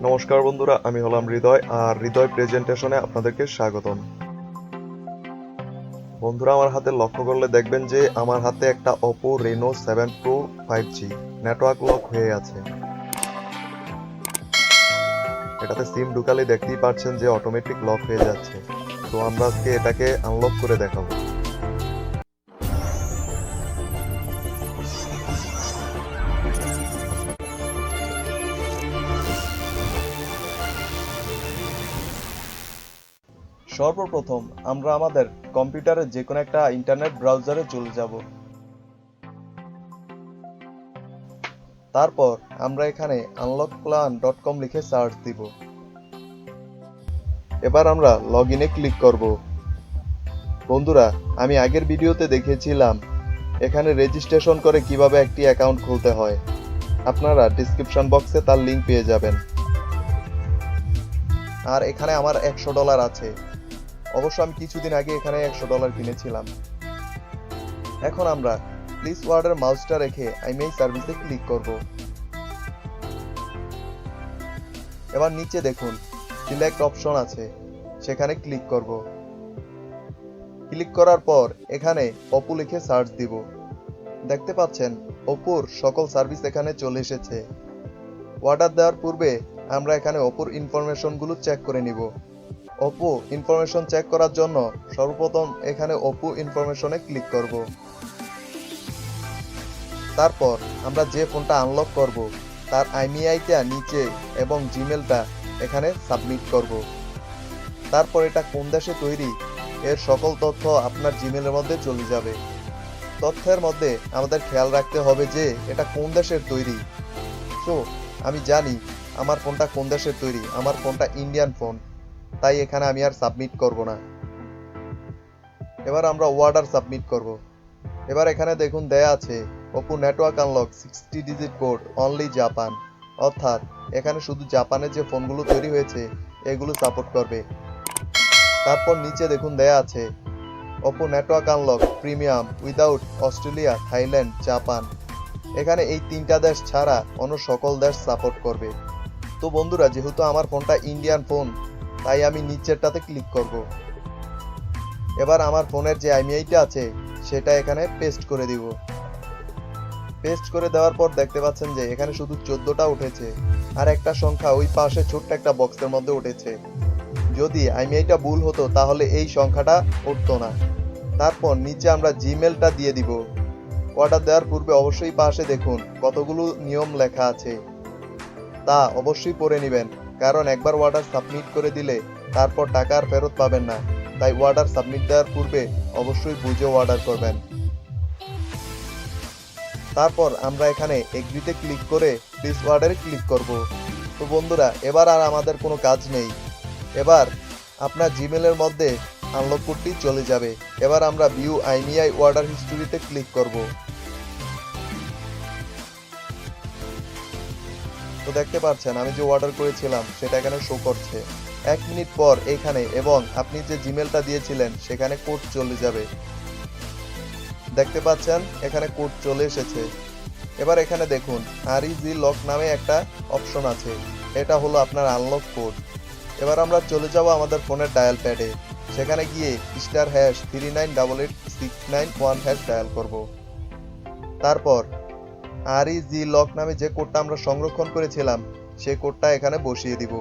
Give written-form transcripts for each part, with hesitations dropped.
নমস্কার বন্ধুরা, আমি হলাম হৃদয় আর হৃদয় প্রেজেন্টেশনে আপনাদেরকে স্বাগতম। বন্ধুরা, আমার হাতে লক্ষ্য করলে দেখবেন যে আমার হাতে একটা Oppo Reno 7 Pro 5G network lock হয়ে আছে। এটাতে সিম ঢুকালে দেখতেই পাচ্ছেন যে অটোমেটিক লক হয়ে যাচ্ছে। তো আমরা আজকে এটাকে আনলক করে দেখাবো। সর্বপ্রথম আমরা আমাদের কম্পিউটারে যে কোনো একটা ইন্টারনেট ব্রাউজারে চলে যাব। তারপর আমরা এখানে unlockplan.com লিখে সার্চ দিব। এবার আমরা লগইনে ক্লিক করব। বন্ধুরা, আমি আগের ভিডিওতে দেখিয়েছিলাম এখানে রেজিস্ট্রেশন করে কিভাবে একটি অ্যাকাউন্ট খুলতে হয়। আপনারা ডেসক্রিপশন বক্সে তার লিংক পেয়ে যাবেন। আর এখানে আমার $100 আছে। অবশ্য আমি কিছুদিন আগে এখানে $100 কিনেছিলাম। এখন আমরা প্লিজ ওয়ার্ডের মাউসটা রেখে আইমেই সার্ভিসে ক্লিক করব। এবার নিচে দেখুন সিলেক্ট অপশন আছে, সেখানে ক্লিক করব। ক্লিক করার পর এখানে Oppo লিখে সার্চ দিব। দেখতে পাচ্ছেন Oppoর সকল সার্ভিস এখানে চলে এসেছে। অর্ডার দেওয়ার পূর্বে আমরা এখানে Oppoর ইনফরমেশনগুলো চেক করে নিব। Oppo ইনফরমেশন চেক করার জন্য সর্বপ্রথম এখানে Oppo ইনফরমেশনে ক্লিক করব। তারপর আমরা যে ফোনটা আনলক করব তার IMEI-টা নিচে এবং জিমেলটা এখানে সাবমিট করব। তারপর এটা কোন দেশে তৈরি এর সকল তথ্য আপনার জিমেলের মধ্যে চলে যাবে। তথ্যের মধ্যে আমাদের খেয়াল রাখতে হবে যে এটা কোন দেশের তৈরি। সো আমি জানি আমার ফোনটা কোন দেশের তৈরি, আমার ফোনটা ইন্ডিয়ান ফোন, তাই এখানে আমি আর সাবমিট করব না। এবার আমরা অর্ডার সাবমিট করব। এবার এখানে দেখুন দেয়া আছে Oppo network unlock 60 digit code only Japan, অর্থাৎ এখানে শুধু জাপানের যে ফোনগুলো তৈরি হয়েছে এগুলো সাপোর্ট করবে। তারপর নিচে দেখুন দেয়া আছে Oppo network unlock premium without Australia, Thailand, Japan. এখানে এই তিনটা দেশ ছাড়া অন্য সকল দেশ সাপোর্ট করবে। তো বন্ধুরা, যেহেতু আমার ফোনটা ইন্ডিয়ান ফোন তাই আমি নিচেরটাতে ক্লিক করব। এবার আমার ফোনের যে IMEI-টা আছে সেটা এখানে পেস্ট করে দিব। পেস্ট করে দেওয়ার পর দেখতে পাচ্ছেন যে এখানে শুধু 14টা উঠেছে আর একটা সংখ্যা ওই পাশে ছোট্ট একটা বক্সের মধ্যে উঠেছে। যদি IMEI-টা ভুল হতো তাহলে এই সংখ্যাটা উঠতো না। তারপর নিচে আমরা জিমেলটা দিয়ে দিব। অর্ডার দেওয়ার পূর্বে অবশ্যই পাশে দেখুন কতগুলো নিয়ম লেখা আছে, তা অবশ্যই পড়ে নেবেন, কারণ একবার অর্ডার সাবমিট করে দিলে তারপর টাকা আর ফেরত পাবেন না। তাই অর্ডার সাবমিট দেওয়ার পূর্বে অবশ্যই বুঝে অর্ডার করবেন। তারপর আমরা এখানে এগ্রিতে ক্লিক করে প্লিজ অর্ডারে ক্লিক করব। তো বন্ধুরা, এবার আর আমাদের কোনো কাজ নেই। এবার আপনার জিমেলের মধ্যে আনলক কোডটি চলে যাবে। এবার আমরা ভিউ IMEI অর্ডার হিস্টোরিতে ক্লিক করব। তো দেখতে পাচ্ছেন আমি যে অর্ডার করেছিলাম সেটা এখানে শো করছে। 1 মিনিট পর এখানে এবং আপনি যে জিমেলটা দিয়েছিলেন সেখানে কোড চলে যাবে। দেখতে পাচ্ছেন এখানে কোড চলে এসেছে। এবার এখানে দেখুন REG লক নামে একটা অপশন আছে, এটা হলো আপনার আনলক কোড। এবার আমরা চলে যাব আমাদের ফোনের ডায়াল প্যাডে, সেখানে গিয়ে *398869 ডায়াল করব। তারপর REG লক নামে যে কোডটা আমরা সংরক্ষণ করেছিলাম সেই কোডটা এখানে বসিয়ে দিব।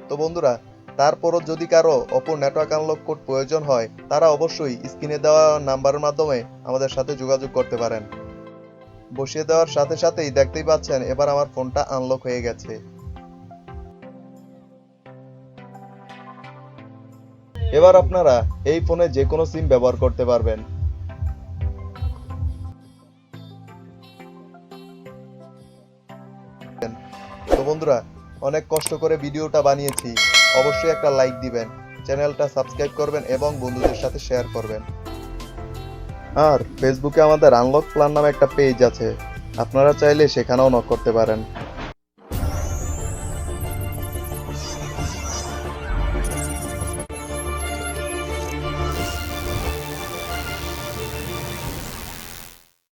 তো বন্ধুরা, তারপরও যদি কারো Oppo নেটওয়ার্ক আনলক কোড প্রয়োজন হয় তারা অবশ্যই স্ক্রিনে দেওয়া নাম্বারের মাধ্যমে আমাদের সাথে যোগাযোগ করতে পারেন। বসিয়ে দেওয়ার সাথে সাথেই দেখতেই পাচ্ছেন এবার আমার ফোনটা আনলক হয়ে গেছে। এবার আপনারা এই ফোনে যে কোনো সিম ব্যবহার করতে পারবেন। তো বন্ধুরা, অনেক কষ্ট করে ভিডিওটা বানিয়েছি, অবশ্যই একটা লাইক দিবেন, চ্যানেলটা সাবস্ক্রাইব করবেন এবং বন্ধুদের সাথে শেয়ার করবেন। আর ফেসবুকে আমাদের আনলক প্ল্যান নামে একটা পেজ আছে, আপনারা চাইলে সেখানেও নক করতে পারেন।